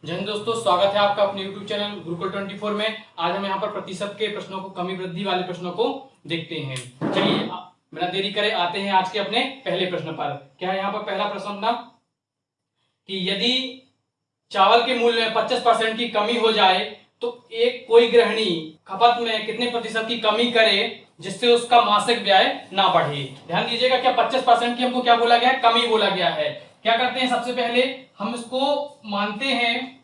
जय हिंद दोस्तों, स्वागत है आपका अपने YouTube चैनल गुरुकुल 24 में। आज हम यहाँ पर प्रतिशत के प्रश्नों को, कमी वृद्धि वाले प्रश्नों को देखते हैं। चलिए बिना देरी करे आते हैं आज के अपने पहले प्रश्न पर। क्या है यहाँ पर पहला प्रश्न अपना कि यदि चावल के मूल्य में 25% की कमी हो जाए तो कोई गृहिणी खपत में कितने प्रतिशत की कमी करे जिससे उसका मासिक व्यय ना बढ़े। ध्यान दीजिएगा, क्या 25% की हमको क्या बोला गया है, कमी बोला गया है। क्या करते हैं, सबसे पहले हम इसको मानते हैं,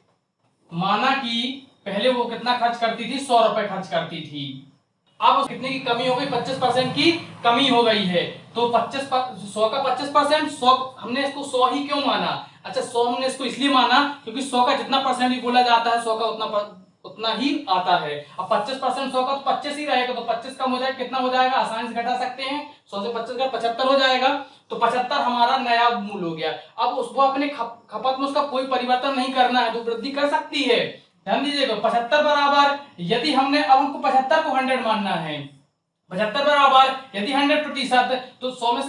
माना कि पहले वो कितना खर्च करती थी, 100 रुपए खर्च करती थी। अब कितने की कमी हो गई, 25% की कमी हो गई है। तो 100 का 25%, 100 हमने इसको 100 ही क्यों माना? अच्छा, 100 हमने इसको इसलिए माना क्योंकि 100 का जितना परसेंट भी बोला जाता है 100 का उतना ही आता है। अब 25% 100 का तो 25 ही रहेगा, तो 25 कम हो जाएगा, कितना हो जाएगा, आसानी से घटा सकते हैं। 100 से 25 का 75 हो जाएगा, तो 75 हमारा नया मूल हो गया। अब उसको अपने खपत में उसका कोई परिवर्तन नहीं करना है तो वृद्धि कर सकती है। ध्यान दीजिएगा, 75 बराबर, यदि हमने, अब हमको 75 को 100 मानना है। 75 बराबर यदि 100% तो 100 में से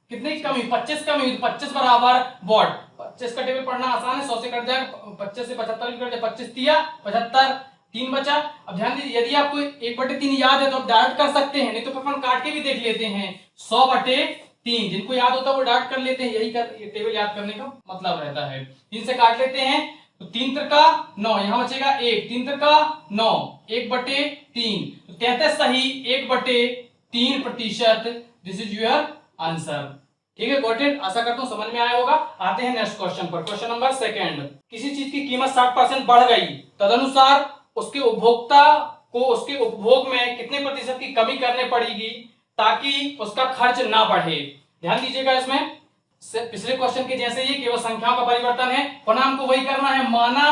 कितने की कमी, 25 कमी, 25 बराबर वॉट। 25 का टेबल पढ़ना आसान है, 100 से कट जाएगा, 25 से 75 भी कट जाए, 25 तिया 75, 3 बचा। अब ध्यान दीजिए, यदि आपको 1/3 याद है तो आप डायरेक्ट कर सकते हैं, नहीं तो अपन काट के भी देख लेते हैं। 100/3, जिनको याद होता है वो डायरेक्ट कर लेते हैं, यही टेबल याद करने का मतलब रहता है। 3 से काट लेते हैं तो 3 त्रिका 9, यहां बचेगा 1, 3 त्रिका 9, 1/3, 33 सही, 1/3%। This is your answer. ठीक है, गॉट इट। आशा करता हूं समझ में आया होगा। आते हैं नेक्स्ट क्वेश्चन पर। Question number 2। किसी चीज की कीमत 60% बढ़ गई, तदनुसार उसके उपभोक्ता को उसके उपभोग में कितने प्रतिशत की कमी करनी पड़ेगी ताकि उसका खर्च ना बढ़े। ध्यान दीजिएगा, इसमें पिछले क्वेश्चन के जैसे ही केवल संख्याओं का परिवर्तन है, पुनः हमको वही करना है। माना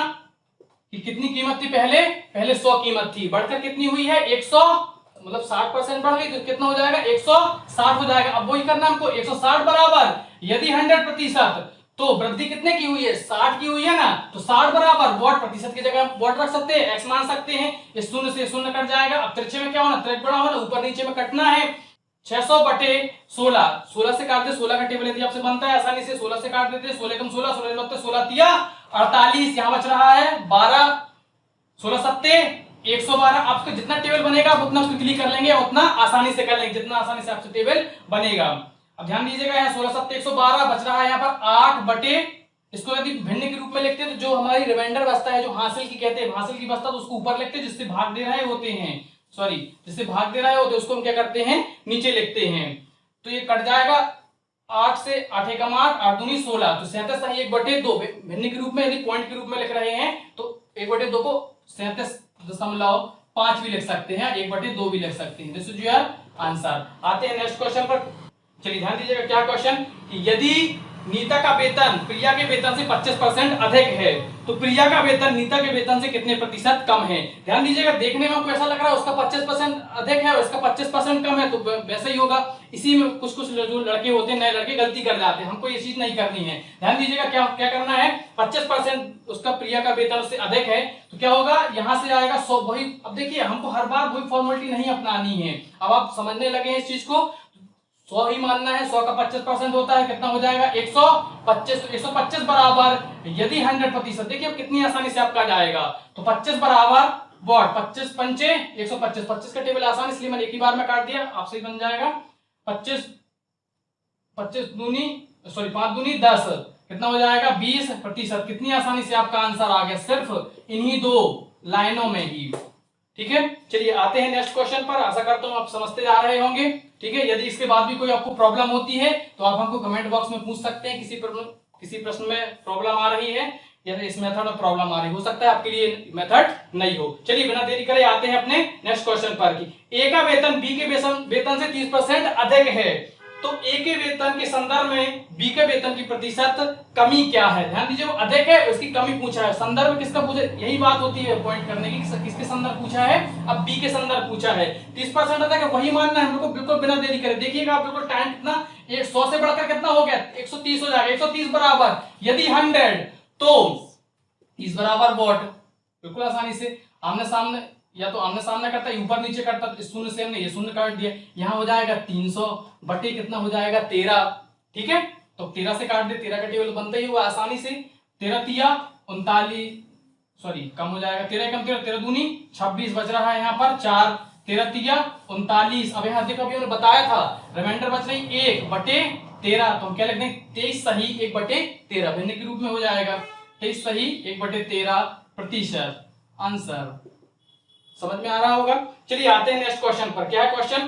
कि कितनी कीमत थी, पहले 100 कीमत थी, बढ़कर कितनी हुई है, 100, मतलब 60% बढ़ गई तो कितना हो जाएगा, 160 हो जाएगा। अब वही करना हमको, 160 बराबर यदि 100% तो वृद्धि कितने की हुई है, 60 की हुई है ना, तो 60 बराबर वॉट, प्रतिशत की जगह वॉट रख सकते हैं, एक्स मान सकते हैं। इस शून्य से शून्य कट जाएगा। अब तिरछे में क्या होना, त्रिक बड़ा होना, ऊपर नीचे में कटना है। 600/16, 16 से काट दे, 16 का टेबल यदि आपसे बनता है आसानी से, 16 से काट देते, 16 कम 16, 16 16 तिया 48, यहां बच रहा है 12, 16 सत्ते 112। आपका जितना टेबल बनेगा आप उतना क्विकली कर लेंगे, उतना आसानी से कर लेंगे, जितना आसानी से आपसे टेबल बनेगा। अब ध्यान दीजिएगा, यहाँ 16 सत्ते 112, बच रहा है यहाँ पर 8 इसको यदि भिन्न के रूप में लिखते हैं तो जो हमारी रिमाइंडर बचता है, जो हासिल की कहते हैं, हासिल की बचता तो उसको ऊपर लिखते हैं, जिससे भाग दे रहे होते हैं, सॉरी जिससे भाग दे रहे होते उसको हम क्या करते हैं, नीचे लिखते हैं। तो ये कट जाएगा, 8 से 8 एकम 8, 8 दूनी 16, तो 37 सही 1/2। भिन्न के रूप में यदि पॉइंट के रूप में लिख रहे हैं तो 1/2 को 37.5 भी लिख सकते हैं, 1/2 भी लिख सकते हैं। This is your answer. आते हैं नेक्स्ट क्वेश्चन पर। चलिए ध्यान दीजिएगा, क्या क्वेश्चन कि यदि नीता का वेतन प्रिया के वेतन से 25% अधिक है तो प्रिया का वेतन नीता के वेतन से कितने प्रतिशत कम है। ध्यान दीजिएगा, देखने में आपको ऐसा लग रहा है उसका 25% अधिक है और इसका 25% कम है, तो वैसे ही होगा। इसी में कुछ जो लड़के होते हैं, नए लड़के गलती कर जाते हैं, हमको ये चीज नहीं करनी है। ध्यान दीजिएगा, क्या क्या करना है, 25% उसका प्रिया का वेतन से अधिक है तो क्या होगा, यहां से आएगा 100। वही, अब देखिए हमको हर बार वही फॉर्मेलिटी नहीं अपनानी है। अब आप समझने लगे हैं इस चीज को, 100 ही मानना है। 100 का 25% होता है, कितना हो जाएगा, 125। 125 बराबर यदि 100%, देखिए अब कितनी आसानी से आपका जाएगा, तो 25 बराबर वॉट, 25 पंचे 125। 25 का टेबल आसान इसलिए मैंने एक ही बार में काट दिया, आपसे ही बन जाएगा। 25 5 दूनी 10, कितना हो जाएगा, 20%। कितनी आसानी से आपका आंसर आ गया, सिर्फ इन्हीं 2 लाइनों में ही। ठीक है, चलिए आते हैं नेक्स्ट क्वेश्चन पर। आशा करता हूं आप समझते जा रहे होंगे। ठीक है, यदि इसके बाद भी कोई आपको प्रॉब्लम होती है तो आप हमको कमेंट बॉक्स में पूछ सकते हैं, किसी प्रश्न में प्रॉब्लम आ रही है या इस मेथड में प्रॉब्लम आ रही, हो सकता है आपके लिए मेथड नहीं हो। चलिए बिना देरी करे आते हैं अपने नेक्स्ट क्वेश्चन पर कि ए का वेतन बी के वेतन से 30% अधिक है तो ए के वेतन के संदर्भ में बी के वेतन की प्रतिशत कमी क्या है। ध्यान दीजिए, वो अधिक है, उसकी कमी पूछा है। संदर्भ किसका पूछा, यही बात होती है पॉइंट करने की, किसके संदर्भ पूछा है, अब बी के संदर्भ पूछा है। 30% अधिक है, वही मानना है हमको, बिल्कुल बिना देरी करे। देखिएगा आप, बिल्कुल टाइम कितना, 100 से बढ़कर कितना हो गया, 130 हो जाएगा। 130 बराबर यदि 100 तो 30 बराबर वॉट, बिल्कुल आसानी से आमने सामने, या तो आमने सामने करता है, ऊपर नीचे करता, तो इस शून्य से हमने ये शून्य काट दिया, यहां हो जाएगा 300 बटे कितना हो जाएगा, 13। ठीक है, तो 13 से काट दे, 13 का टेबल बनता ही हुआ आसानी से। 13 तिया 39, सॉरी कम हो जाएगा, 13 कम 13, 13 दूनी 26 बच रहा है यहाँ पर 4, 13 तिया 39। अब यहाँ देखो अभी हमने बताया था रिमाइंडर बच रही 1/13, तो हम क्या लिख दें 23 सही 1/13 भिन्न के रूप में हो जाएगा, 23 सही 1/13% आंसर। समझ में आ रहा होगा। चलिए आते हैं नेक्स्ट क्वेश्चन पर। क्या है क्वेश्चन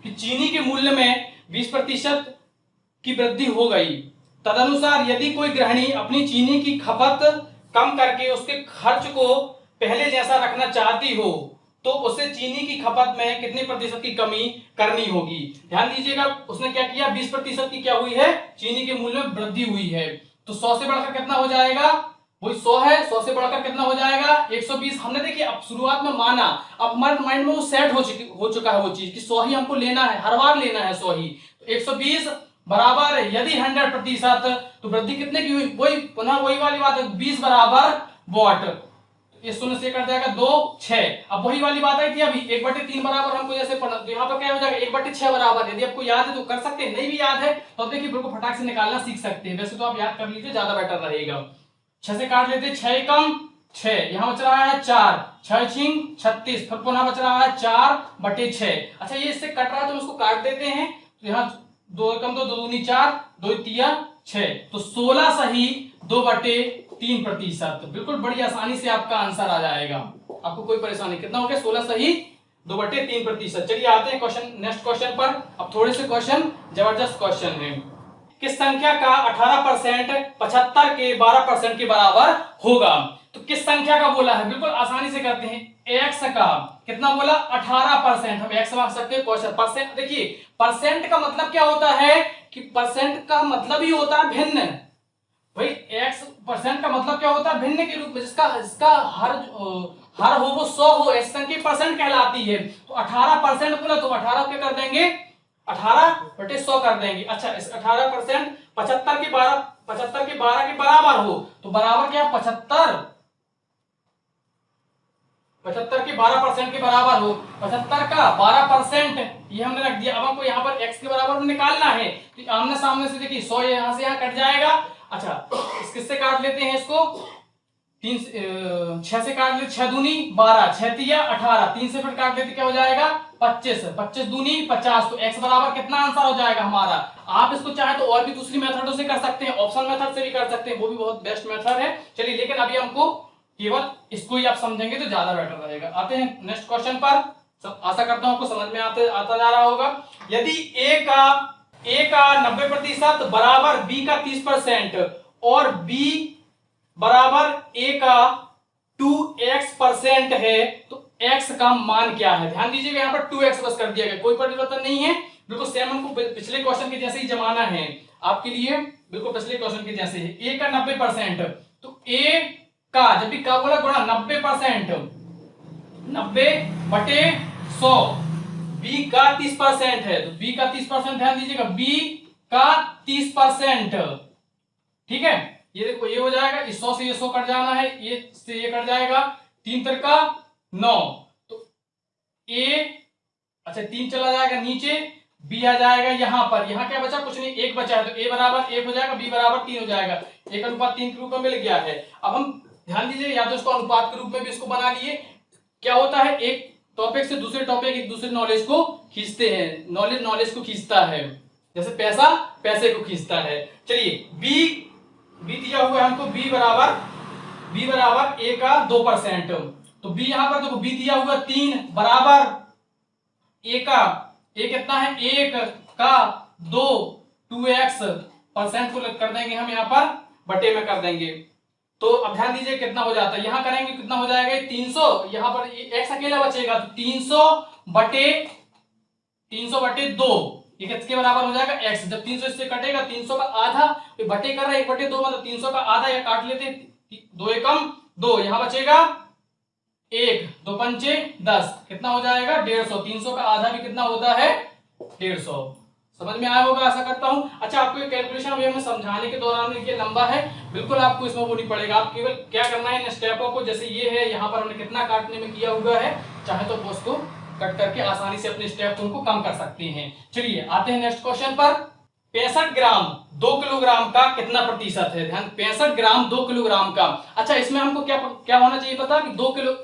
कि चीनी के मूल्य में 20% की वृद्धि हो गई, तदनुसार यदि कोई गृहिणी अपनी चीनी की खपत कम करके उसके खर्च को पहले जैसा रखना चाहती हो तो उसे चीनी की खपत में कितने प्रतिशत की कमी करनी होगी। ध्यान दीजिएगा उसने क्या किया, 20% की क्या हुई है, चीनी के मूल्य में वृद्धि हुई है, तो 100 से बढ़कर कितना हो जाएगा, वही 100 है, 100 से बढ़कर कितना हो जाएगा 120। हमने देखिए अब शुरुआत में माना, अब हमारे माइंड में वो सेट हो चुका है वो चीज कि 100 ही हमको लेना है, हर बार लेना है 100 ही, तो 120 बराबर यदि 100% तो वृद्धि कितने की हुई, वही पुनः वही वाली बात है 20 बराबर वॉट, ये शून्य से कट जाएगा 2 6। अब वही वाली बात आई थी अभी 1/3 बराबर हमको जैसे पढ़ना, तो यहाँ पर क्या हो जाएगा 1/6 बराबर। यदि आपको याद है तो कर सकते हैं, नहीं भी याद है तो देखिए बिल्कुल फटाक से निकालना सीख सकते हैं, वैसे तो आप याद कर लीजिए ज्यादा बेटर रहेगा। 6 से काट लेते 6 कम 6, यहाँ बच रहा है 4, 6 छिंग 36, फिर पुनः बच रहा है 4/6। अच्छा ये इससे कट रहा है तो इसको काट देते हैं, तो यहाँ 2 कम 2, 2 दूनी 4, 2 तिया 6, तो 16 सही 2/3%। बिल्कुल बड़ी आसानी से आपका आंसर आ जाएगा, आपको कोई परेशानी, कितना हो गया 16 सही 2/3%। चलिए आते हैं क्वेश्चन नेक्स्ट क्वेश्चन पर। अब थोड़े से क्वेश्चन जबरदस्त क्वेश्चन है। किस संख्या का 18% 75 के 12% के बराबर होगा, तो किस संख्या का बोला है, बिल्कुल आसानी से करते हैं। x का कितना बोला 18%, हम x मांग सकते हैं क्वेश्चन परसेंट। देखिए परसेंट का मतलब क्या होता है कि परसेंट का मतलब ही होता है भिन्न, भाई x परसेंट का मतलब क्या होता है भिन्न के रूप में, जिसका हर हो वो 100 हो, ऐसी संख्या परसेंट कहलाती है। तो 18% बोला तो 18 क्या कर देंगे 18/100 कर देंगे। अच्छा इस 18% 75 के 12 के बराबर हो, तो बराबर क्या 75 के 12% के बराबर हो, 75 का 12% ये हमने रख दिया। अब हमको यहाँ पर x के बराबर निकालना है, तो आमने सामने से देखिए 100 यहाँ से यहाँ कट जाएगा। अच्छा किससे काट लेते हैं इसको, 6 से काट लेते, 6 दूनी 12, 6 तिया 18, 3 से फिर काट लेते क्या हो जाएगा 25, 25 दूनी 50, तो x बराबर कितना आंसर हो जाएगा हमारा। आप इसको चाहे तो और भी दूसरी मेथडों से कर सकते हैं, ऑप्शन मेथड से भी कर सकते हैं, वो भी बहुत बेस्ट मेथड है। चलिए लेकिन अभी हमको केवल इसको ही आप समझेंगे तो ज्यादा बेटर रहेगा। आते हैं नेक्स्ट क्वेश्चन पर, आशा करता हूं आपको समझ में आता जा रहा होगा। यदि a का 90% बराबर b का 30% और b बराबर a का 2x% है, तो x का मान क्या है। ध्यान दीजिएगा यहाँ पर 2x बस कर दिया गया, कोई परिवर्तन नहीं है, बिल्कुल सेम हमको पिछले क्वेश्चन के जैसे ही जमाना है आपके लिए, बिल्कुल पिछले क्वेश्चन के जैसे है। a का 90%, तो a का जब भी का बोला गुणा 90%, 90/100, b का 30% है, तो b का 30%, ध्यान दीजिएगा b का 30%, ठीक है। ये देखो ये हो जाएगा, इस 100 से ये 100 कट जाना है, ये से ये कट जाएगा, 3 तिरका 9, तो a अच्छा 3 चला जाएगा नीचे, b आ जाएगा यहाँ पर, यहाँ क्या बचा कुछ नहीं, 1 बचा है, तो a बराबर 1 हो जाएगा, b बराबर 3 हो जाएगा, 1:3 के रूप में मिल गया है। अब हम ध्यान दीजिए या तो इसको अनुपात के रूप में भी इसको बना लिए, क्या होता है एक टॉपिक से दूसरे टॉपिक एक दूसरे नॉलेज को खींचते हैं, नॉलेज को खींचता है, जैसे पैसा पैसे को खींचता है। चलिए b दिया हुआ है हमको, b बराबर a का 2%, तो b यहां पर देखो b दिया हुआ 3 बराबर a का a कितना है 1 का 2x परसेंट को कर देंगे हम यहाँ पर बटे में कर देंगे, तो अब ध्यान दीजिए कितना हो जाता है, यहां करेंगे कितना हो जाएगा 300, यहां पर x अकेला बचेगा, तो 300/2 ये किसके बराबर हो जाएगा x। जब 300 इससे कटेगा 300 का आधा, तो बटे कर रहा है 1/2 मतलब 300 का आधा, या काट लेते 2 एकम 2, यहां बचेगा 1, 2 पंचे 10, कितना हो जाएगा 150। 300 का आधा भी कितना होता है 150। समझ में आया होगा आशा करता हूं। अच्छा आपको ये कैलकुलेशन अभी हमें समझाने के दौरान ये लंबा है, बिल्कुल आपको इसमें वो नहीं पड़ेगा, आप केवल क्या करना है इन स्टेपों को, जैसे ये है यहाँ पर हमने कितना काटने में किया हुआ है, चाहे तो उसको कट करके आसानी से अपने स्टेप उनको कम कर सकते हैं। चलिए आते हैं नेक्स्ट क्वेश्चन पर। 65 ग्राम 2 किलोग्राम का कितना प्रतिशत है? ध्यान, 65 ग्राम 2 किलोग्राम का। अच्छा, इसमें हमको क्या क्या होना चाहिए पता कि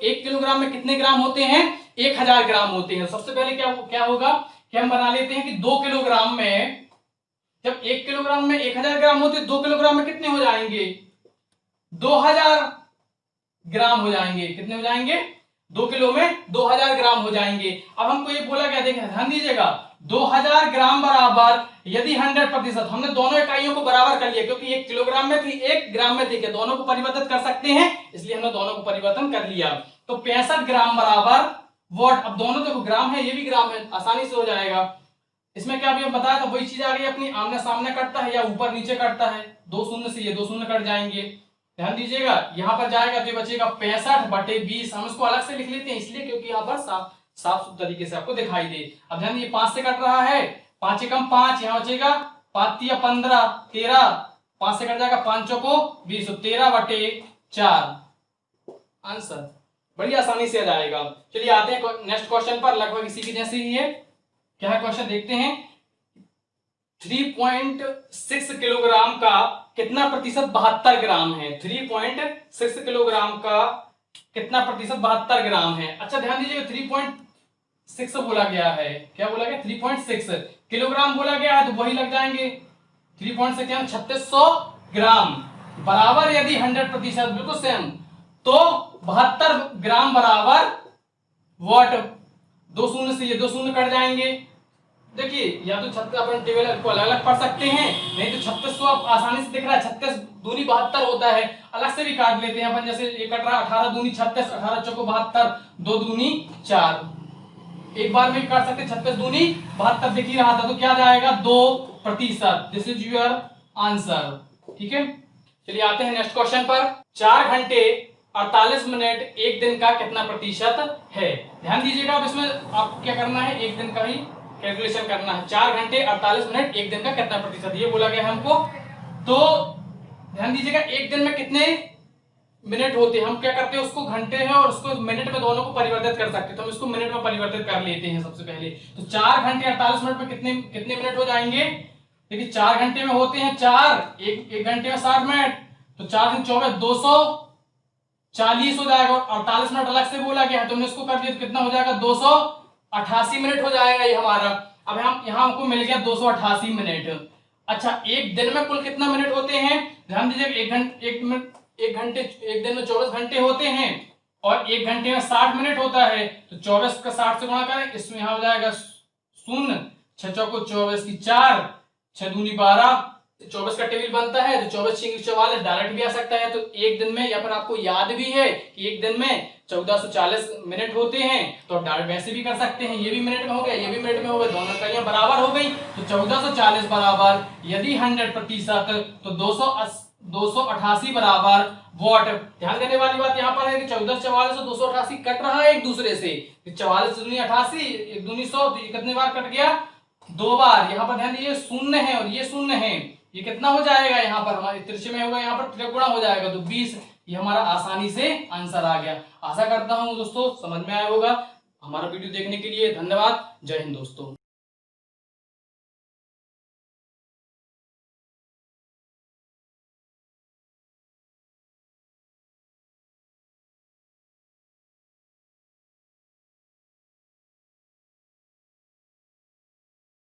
1 किलोग्राम में कितने ग्राम होते हैं? 1000 ग्राम होते हैं। सबसे पहले क्या होगा कि हम बना लेते हैं कि 2 किलोग्राम में, जब 1 किलोग्राम में 1000 ग्राम होते हैं, 2 किलोग्राम में कितने हो जाएंगे? 2000 ग्राम हो जाएंगे। कितने हो जाएंगे? 2 किलो में 2000 ग्राम हो जाएंगे। अब हमको ये बोला क्या, देखें ध्यान दीजिएगा, 2000 ग्राम बराबर यदि 100%, हमने दोनों इकाइयों को बराबर कर लिया क्योंकि 1 किलोग्राम में थी 1 ग्राम में थी, दोनों को परिवर्तित कर सकते हैं, इसलिए हमने दोनों को परिवर्तन कर लिया। तो 65 ग्राम बराबर वॉट। अब दोनों देखो ग्राम है, ये भी ग्राम है, आसानी से हो जाएगा। इसमें क्या अभी हम बताया था वही चीज आ गई अपनी, आमने सामने कटता है या ऊपर नीचे कटता है, 2 शून्य से ये 2 शून्य कट जाएंगे। ध्यान दीजिएगा, यहां पर जाएगा तो ये बचेगा 65/20। हम इसको अलग से लिख लेते हैं इसलिए क्योंकि यहां पर साफ तरीके से आपको दिखाई दे। अब ध्यान, ये 5 से कट रहा है, 5 एकम 5, यहां बचेगा 5 या 15 13, 5 से कट जाएगा 5 को 20, 13/4 आंसर। बड़ी आसानी से आ जाएगा। चलिए आते हैं नेक्स्ट क्वेश्चन पर, लगभग इसी की जैसे ही है। क्या है क्वेश्चन, देखते हैं। 3.6 किलोग्राम का कितना प्रतिशत 72 ग्राम है? 3.6 किलोग्राम का कितना प्रतिशत 72 ग्राम है? अच्छा ध्यान दीजिए, 3.6 बोला गया है। क्या बोला गया? 3.6 किलोग्राम बोला गया है, तो वही लग जाएंगे। 3.6 यानी 3600 ग्राम बराबर यदि 100%, बिल्कुल सेम, तो 72 ग्राम बराबर वॉट। 2 शून्य से ये 2 शून्य कट जाएंगे। देखिए, या तो 36 अपन टेबल को अलग अलग पढ़ सकते हैं, नहीं तो 3600 आप आसानी से दिख रहा है, 36 दूनी 72 होता है, अलग से भी काट लेते हैं अपन। जैसे ये कट रहा 18 दूनी 36, 18 चौको 72, 2 दूनी 4, एक बार में काट सकते। 36 दूनी 72 दिख ही रहा था, तो क्या जाएगा? 2%। This is your answer. ठीक है, चलिए आते हैं नेक्स्ट क्वेश्चन पर। 4 घंटे 48 मिनट एक दिन का कितना प्रतिशत है? ध्यान दीजिएगा, अब इसमें आपको क्या करना है, एक दिन का ही कैलकुलेशन करना है। 4 घंटे 48 मिनट एक दिन का कितना प्रतिशत, ये बोला गया है हमको। तो ध्यान दीजिएगा, एक दिन में कितने मिनट होते हैं, हम क्या करते हैं, उसको घंटे है और उसको मिनट में दोनों को परिवर्तित कर सकते हैं, तो हम इसको मिनट में परिवर्तित कर लेते हैं सबसे पहले। तो 4 घंटे 48 मिनट में कितने कितने मिनट हो जाएंगे? देखिए 4 घंटे में होते हैं 4, एक घंटे में 60 मिनट, तो 4 दिन 24, 240 हो जाएगा। 48 मिनट अलग से बोला गया है, तुमने इसको कर दिया तो कितना हो जाएगा? 288 मिनट हो जाएगा ये हमारा। अब हम यहां हमको मिल गया 288 मिनट। अच्छा, एक दिन में कुल कितना मिनट होते हैं? ध्यान दीजिए, एक घंटे एक दिन में 24 घंटे होते हैं और एक घंटे में 60 मिनट होता है, तो 24 का 60 से गुणा करें, इसमें यहां हो जाएगा 0, 6 चौको 24 की 4, 6 दूनी 12, 24 का टेबल बनता है, तो 24 6 44 डायरेक्ट भी आ सकता है। तो एक दिन में, या फिर आपको याद भी है कि एक दिन में 1440 मिनट होते हैं, तो आप डायरेक्ट वैसे भी कर सकते हैं। ये भी मिनट में हो गया, ये भी मिनट में हो गया, दोनों इकाइयां बराबर हो गई। तो 1440 बराबर यदि 100% तो 288 बराबर वॉट। ध्यान देने वाली बात यहाँ पर है कि 1444 और 288 कट रहा है एक दूसरे से, 44 दूनी 88, एक दूनी 100, तो ये कितने बार कट गया? 2 बार। यहाँ पर ध्यान दीजिए, शून्य है और ये शून्य है, ये कितना हो जाएगा? यहाँ पर हमारे त्रिज्य में होगा, यहाँ पर त्रिगुणा हो जाएगा, तो 20। ये हमारा आसानी से आंसर आ गया। आशा करता हूं दोस्तों समझ में आया होगा। हमारा वीडियो देखने के लिए धन्यवाद। जय हिंद दोस्तों।